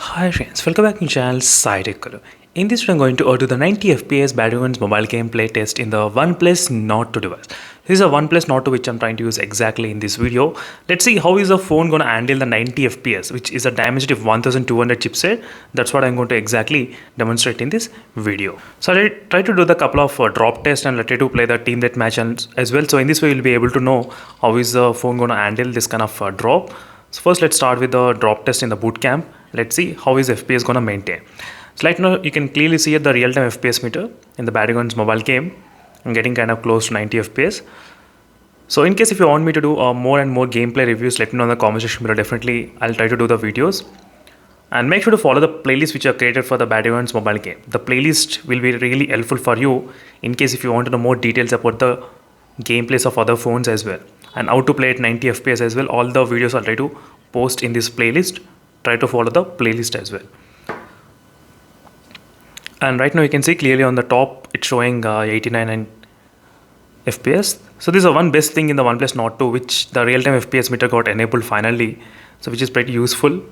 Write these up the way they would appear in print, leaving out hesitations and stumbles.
Hi friends, welcome back to my channel Side Color. In this video, I'm going to do the 90 FPS Battlegrounds mobile gameplay test in the Oneplus Nord 2 device. This is a OnePlus Nord 2 which I'm trying to use exactly in this video. Let's see how is the phone going to handle the 90 FPS, which is a Dimensity 1200 chipset. That's what I'm going to exactly demonstrate in this video. So I try to do the couple of drop tests and let you to play the team that match as well. So in this way, you'll be able to know how is the phone going to handle this kind of drop. So first let's start with the drop test in the boot camp. Let's see how is FPS gonna maintain. So right now you can clearly see at the real-time FPS meter in the Battlegrounds mobile game. I'm getting kind of close to 90 FPS. So in case if you want me to do more and more gameplay reviews, let me know in the comment section below. Definitely I'll try to do the videos. And make sure to follow the playlist which are created for the Battlegrounds mobile game. The playlist will be really helpful for you in case if you want to know more details about the gameplays of other phones as well. And how to play at 90 FPS as well. All the videos I'll try to post in this playlist. Try to follow the playlist as well. And right now you can see clearly on the top it's showing 89 FPS. So this is the one best thing in the OnePlus Nord 2, which the real-time FPS meter got enabled finally. So which is pretty useful.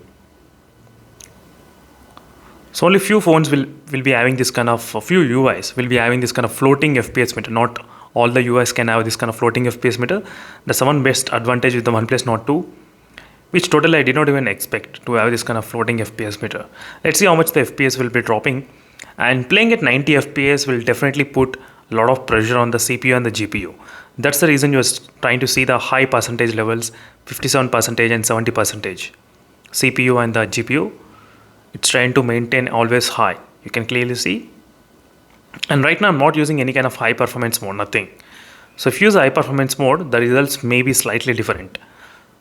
So only few phones will be having this kind of few UIs will be having this kind of floating FPS meter. Not all the UIs can have this kind of floating FPS meter. That's the one best advantage with the OnePlus Nord 2. Which totally I did not even expect to have this kind of floating FPS meter. Let's see how much the FPS will be dropping. And playing at 90 FPS will definitely put a lot of pressure on the CPU and the GPU. That's the reason you're trying to see the high percentage levels, 57% and 70%. CPU and the GPU, it's trying to maintain always high. You can clearly see. And right now I'm not using any kind of high performance mode, nothing. So if you use high performance mode, the results may be slightly different.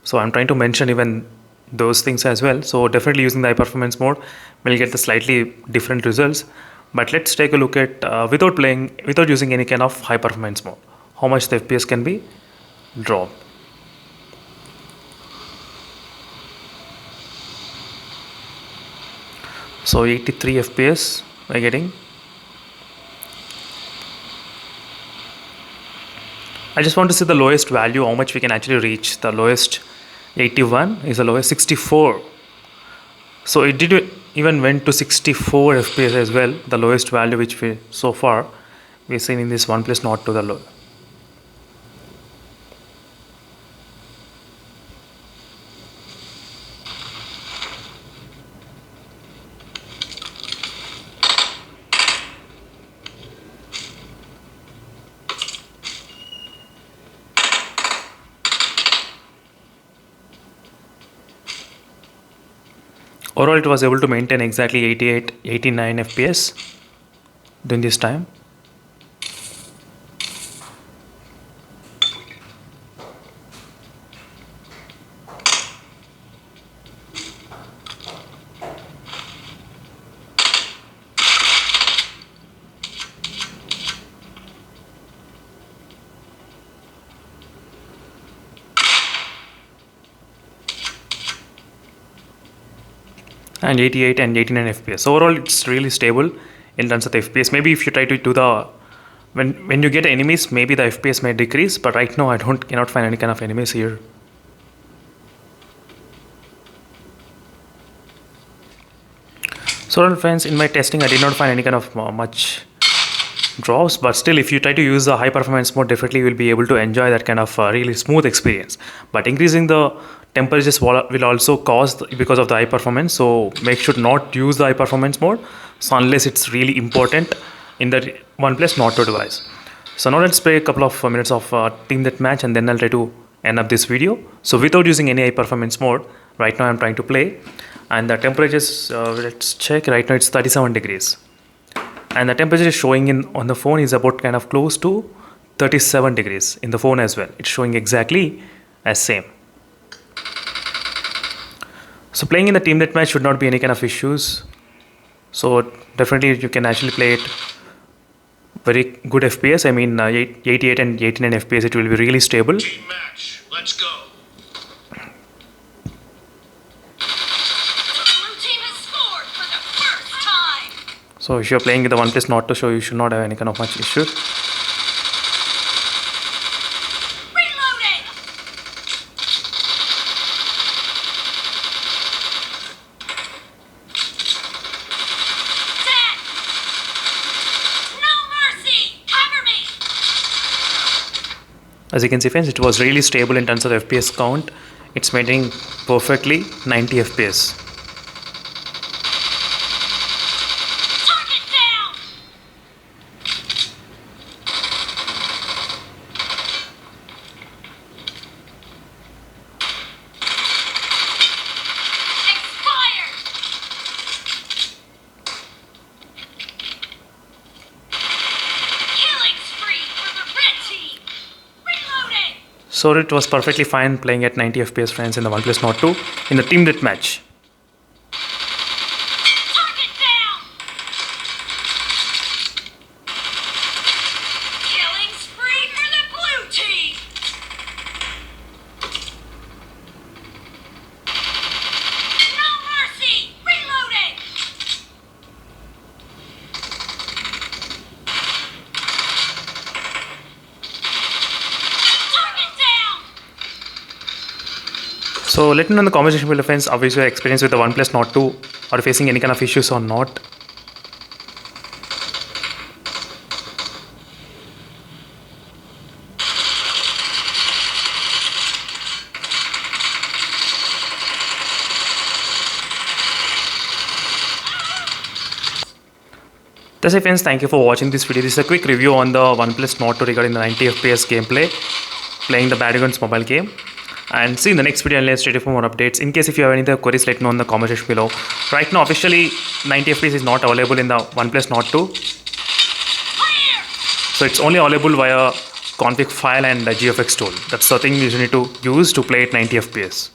So I'm trying to mention even those things as well. So definitely using the high performance mode will get the slightly different results. But let's take a look at without using any kind of high performance mode, how much the FPS can be dropped. So 83 FPS we're getting. I just want to see the lowest value, how much we can actually reach. The lowest 81 is the lowest 64. So it did even went to 64 FPS as well, the lowest value which we so far we've seen in this OnePlus Nord to the low. Overall, it was able to maintain exactly 88, 89 FPS during this time. And 88 and 89 FPS. So overall, it's really stable in terms of the FPS. Maybe if you try to do the when you get enemies, maybe the FPS may decrease. But right now, I cannot find any kind of enemies here. So friends, in my testing, I did not find any kind of much drops, but still if you try to use the high performance mode, definitely you will be able to enjoy that kind of really smooth experience. But increasing the temperatures will also cause because of the high performance, so make sure not use the high performance mode, so unless it's really important in the OnePlus Nord 2 device. So now let's play a couple of minutes of team that match, and then I'll try to end up this video. So without using any high performance mode, right now I'm trying to play, and the temperatures, let's check. Right now it's 37 degrees. And the temperature is showing on the phone is about kind of close to 37 degrees in the phone as well. It's showing exactly as same. So playing in the team deathmatch should not be any kind of issues. So definitely you can actually play it very good FPS. I mean 88 and 89 FPS, it will be really stable. Team match. Let's go. So if you're playing with the OnePlus Nord 2, so you should not have any kind of much issue. As you can see friends, it was really stable in terms of FPS count. It's maintaining perfectly 90 FPS. So it was perfectly fine playing at 90 FPS friends in the OnePlus Nord 2 in the team deathmatch. So let me know in the comment section below friends, how is your experience with the OnePlus Nord 2? Are you facing any kind of issues or not? That's it friends, thank you for watching this video. This is a quick review on the OnePlus Nord 2 regarding the 90 FPS gameplay, playing the Battlegrounds mobile game. And see you in the next video and let's stay tuned for more updates. In case if you have any other queries, let me know in the comment section below. Right now officially 90 FPS is not available in the OnePlus Nord 2. So it's only available via config file and the GFX tool. That's the thing you need to use to play at 90 FPS.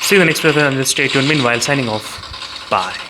See you in the next video and let's stay tuned. Meanwhile, signing off. Bye.